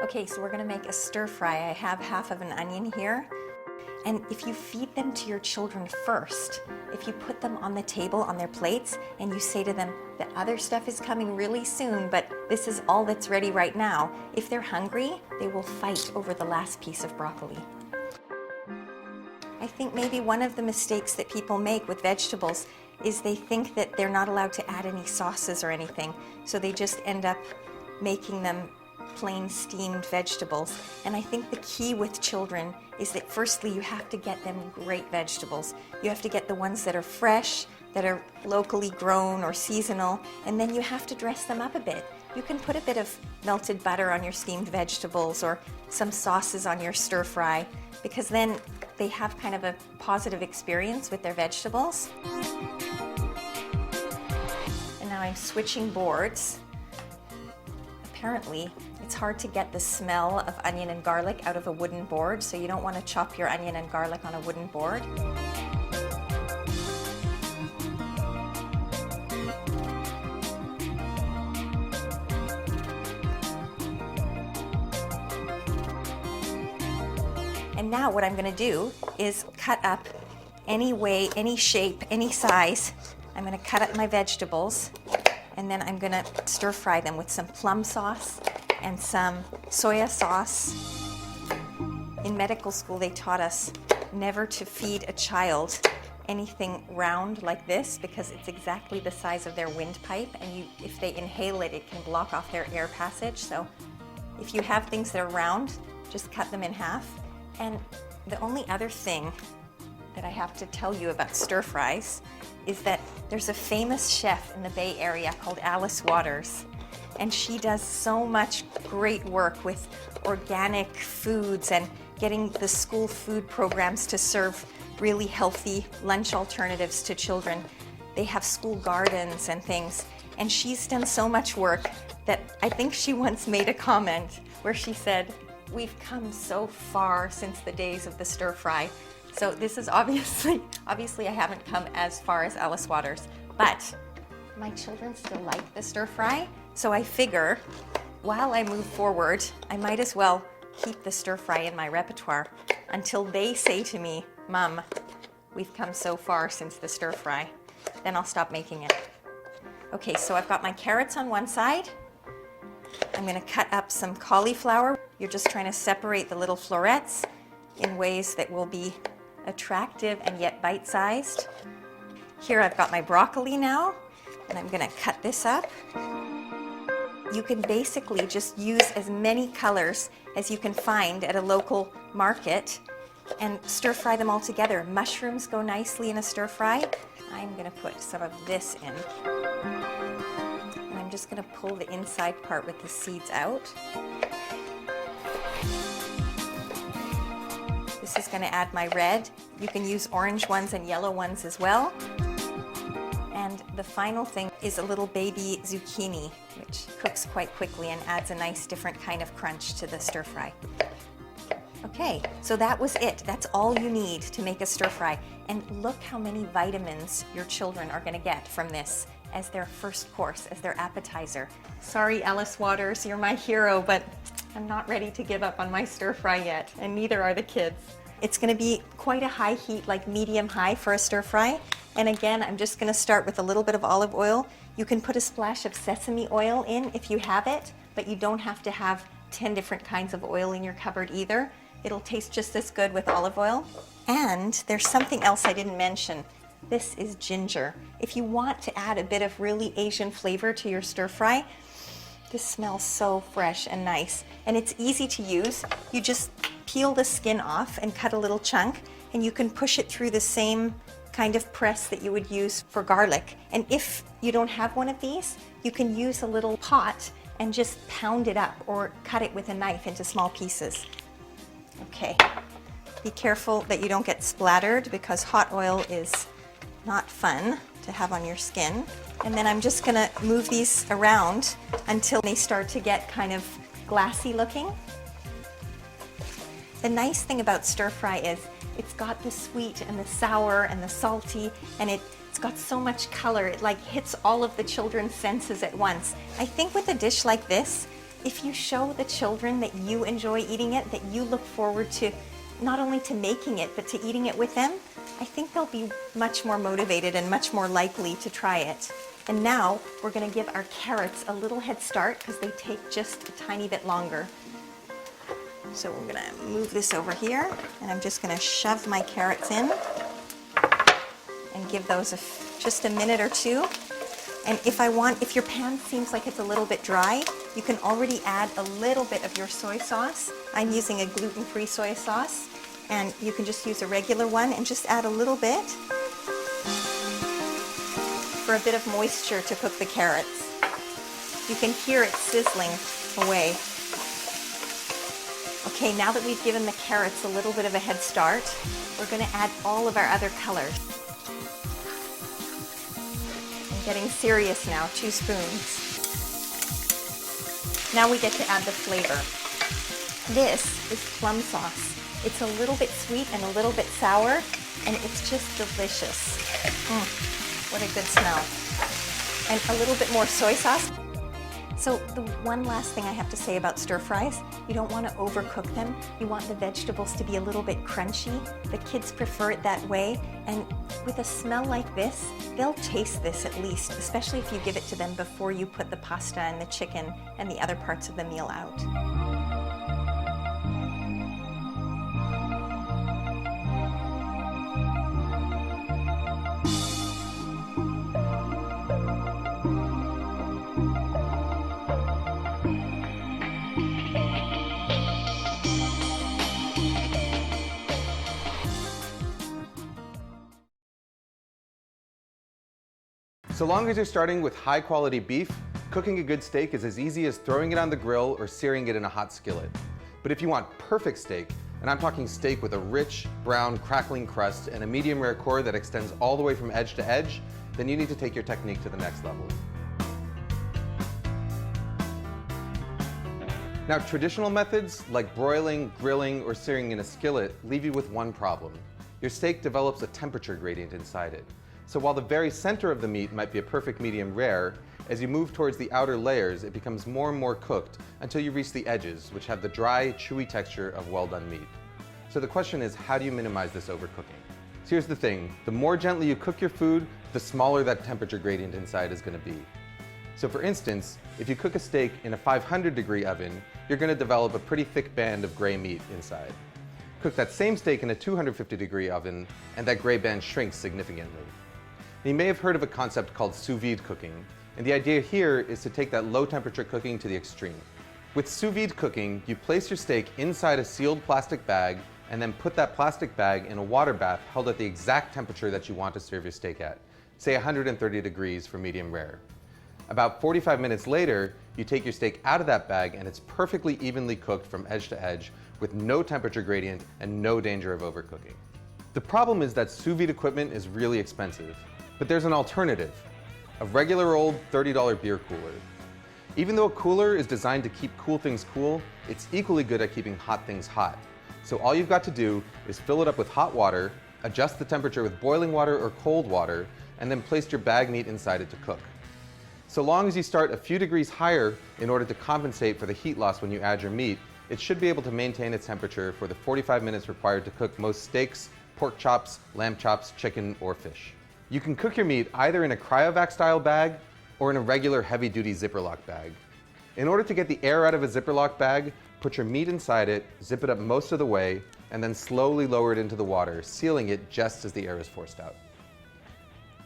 Okay, so we're gonna make a stir fry. I have half of an onion here. And if you feed them to your children first, if you put them on the table on their plates and you say to them, the other stuff is coming really soon, but this is all that's ready right now, if they're hungry, they will fight over the last piece of broccoli. I think maybe one of the mistakes that people make with vegetables is they think that they're not allowed to add any sauces or anything, so they just end up making them plain steamed vegetables. And I think the key with children is that firstly you have to get them great vegetables. You have to get the ones that are fresh, that are locally grown or seasonal, and then you have to dress them up a bit. You can put a bit of melted butter on your steamed vegetables or some sauces on your stir fry, because then they have kind of a positive experience with their vegetables. And now I'm switching boards. Apparently, it's hard to get the smell of onion and garlic out of a wooden board, so you don't want to chop your onion and garlic on a wooden board. And now what I'm going to do is cut up any way, any shape, any size. I'm going to cut up my vegetables, and then I'm going to stir fry them with some plum sauce and some soya sauce. In medical school, they taught us never to feed a child anything round like this because it's exactly the size of their windpipe, and if they inhale it, it can block off their air passage. So if you have things that are round, just cut them in half. And the only other thing that I have to tell you about stir fries is that there's a famous chef in the Bay Area called Alice Waters, and she does so much great work with organic foods and getting the school food programs to serve really healthy lunch alternatives to children. They have school gardens and things, and she's done so much work that I think she once made a comment where she said, "We've come so far since the days of the stir fry." So this is obviously I haven't come as far as Alice Waters, but my children still like the stir fry. So I figure while I move forward, I might as well keep the stir fry in my repertoire until they say to me, "Mom, we've come so far since the stir fry." Then I'll stop making it. Okay, so I've got my carrots on one side. I'm going to cut up some cauliflower. You're just trying to separate the little florets in ways that will be attractive and yet bite-sized. Here I've got my broccoli now, and I'm going to cut this up. You can basically just use as many colors as you can find at a local market and stir fry them all together. Mushrooms go nicely in a stir fry. I'm going to put some of this in. And I'm just going to pull the inside part with the seeds out. This is going to add my red. You can use orange ones and yellow ones as well. And the final thing is a little baby zucchini, which cooks quite quickly and adds a nice different kind of crunch to the stir fry. Okay, so that was it. That's all you need to make a stir fry. And look how many vitamins your children are going to get from this as their first course, as their appetizer. Sorry, Alice Waters, you're my hero, but I'm not ready to give up on my stir fry yet, and neither are the kids. It's going to be quite a high heat, like medium-high for a stir fry. And again, I'm just going to start with a little bit of olive oil. You can put a splash of sesame oil in if you have it, but you don't have to have 10 different kinds of oil in your cupboard either. It'll taste just as good with olive oil. And there's something else I didn't mention. This is ginger. If you want to add a bit of really Asian flavor to your stir fry, this smells so fresh and nice. And it's easy to use. You just peel the skin off and cut a little chunk, and you can push it through the same kind of press that you would use for garlic. And if you don't have one of these, you can use a little pot and just pound it up or cut it with a knife into small pieces. Okay, be careful that you don't get splattered because hot oil is not fun to have on your skin. And then I'm just gonna move these around until they start to get kind of glassy looking. The nice thing about stir fry is it's got the sweet and the sour and the salty, and it's got so much color. It like hits all of the children's senses at once. I think with a dish like this, if you show the children that you enjoy eating it, that you look forward to not only to making it, but to eating it with them, I think they'll be much more motivated and much more likely to try it. And now we're going to give our carrots a little head start because they take just a tiny bit longer. So we're going to move this over here, and I'm just going to shove my carrots in and give those just a minute or two. And if your pan seems like it's a little bit dry, you can already add a little bit of your soy sauce. I'm using a gluten-free soy sauce, and you can just use a regular one and just add a little bit for a bit of moisture to cook the carrots. You can hear it sizzling away. Okay, now that we've given the carrots a little bit of a head start, we're going to add all of our other colors. I'm getting serious now, 2 spoons. Now we get to add the flavor. This is plum sauce. It's a little bit sweet and a little bit sour, and it's just delicious. What a good smell. And a little bit more soy sauce. So the one last thing I have to say about stir fries, you don't want to overcook them. You want the vegetables to be a little bit crunchy. The kids prefer it that way. And with a smell like this, they'll taste this at least, especially if you give it to them before you put the pasta and the chicken and the other parts of the meal out. So long as you're starting with high quality beef, cooking a good steak is as easy as throwing it on the grill or searing it in a hot skillet. But if you want perfect steak, and I'm talking steak with a rich, brown, crackling crust and a medium rare core that extends all the way from edge to edge, then you need to take your technique to the next level. Now, traditional methods like broiling, grilling, or searing in a skillet leave you with one problem. Your steak develops a temperature gradient inside it. So while the very center of the meat might be a perfect medium rare, as you move towards the outer layers, it becomes more and more cooked until you reach the edges, which have the dry, chewy texture of well-done meat. So the question is, how do you minimize this overcooking? So here's the thing, the more gently you cook your food, the smaller that temperature gradient inside is going to be. So for instance, if you cook a steak in a 500-degree oven, you're going to develop a pretty thick band of gray meat inside. Cook that same steak in a 250-degree oven, and that gray band shrinks significantly. You may have heard of a concept called sous vide cooking, and the idea here is to take that low temperature cooking to the extreme. With sous vide cooking, you place your steak inside a sealed plastic bag and then put that plastic bag in a water bath held at the exact temperature that you want to serve your steak at, say 130 degrees for medium rare. About 45 minutes later, you take your steak out of that bag and it's perfectly evenly cooked from edge to edge with no temperature gradient and no danger of overcooking. The problem is that sous vide equipment is really expensive. But there's an alternative, a regular old $30 beer cooler. Even though a cooler is designed to keep cool things cool, it's equally good at keeping hot things hot. So all you've got to do is fill it up with hot water, adjust the temperature with boiling water or cold water, and then place your bag meat inside it to cook. So long as you start a few degrees higher in order to compensate for the heat loss when you add your meat, it should be able to maintain its temperature for the 45 minutes required to cook most steaks, pork chops, lamb chops, chicken, or fish. You can cook your meat either in a cryovac style bag or in a regular heavy duty Ziploc bag. In order to get the air out of a Ziploc bag, put your meat inside it, zip it up most of the way, and then slowly lower it into the water, sealing it just as the air is forced out.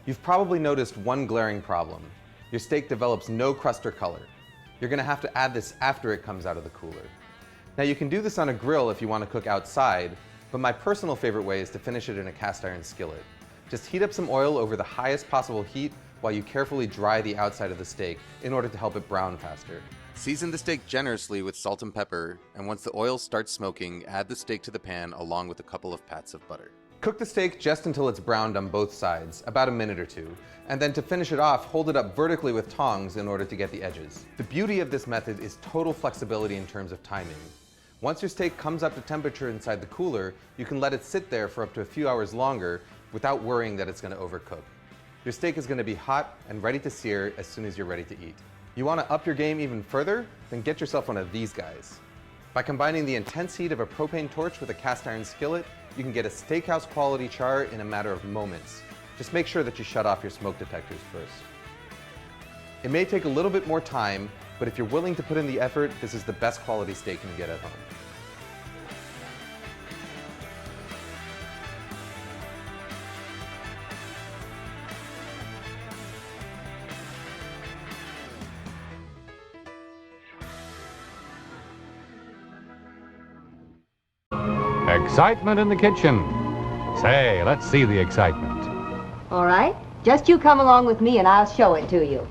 You've probably noticed one glaring problem. Your steak develops no crust or color. You're gonna have to add this after it comes out of the cooler. Now you can do this on a grill if you want to cook outside, but my personal favorite way is to finish it in a cast iron skillet. Just heat up some oil over the highest possible heat while you carefully dry the outside of the steak in order to help it brown faster. Season the steak generously with salt and pepper, and once the oil starts smoking, add the steak to the pan along with a couple of pats of butter. Cook the steak just until it's browned on both sides, about a minute or two, and then to finish it off, hold it up vertically with tongs in order to get the edges. The beauty of this method is total flexibility in terms of timing. Once your steak comes up to temperature inside the cooler, you can let it sit there for up to a few hours longer without worrying that it's going to overcook. Your steak is going to be hot and ready to sear as soon as you're ready to eat. You want to up your game even further? Then get yourself one of these guys. By combining the intense heat of a propane torch with a cast iron skillet, you can get a steakhouse quality char in a matter of moments. Just make sure that you shut off your smoke detectors first. It may take a little bit more time, but if you're willing to put in the effort, this is the best quality steak you can get at home. Excitement in the kitchen. Say, let's see the excitement. All right, just you come along with me and I'll show it to you.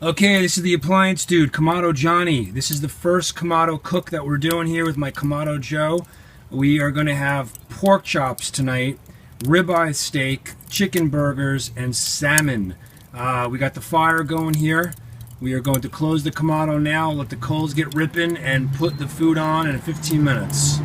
Okay, this is the Appliance Dude, Kamado Johnny. This is the first Kamado cook that we're doing here with my Kamado Joe. We are going to have pork chops tonight, ribeye steak, chicken burgers, and salmon. We got the fire going here. We are going to close the Kamado now, let the coals get ripping, and put the food on in 15 minutes.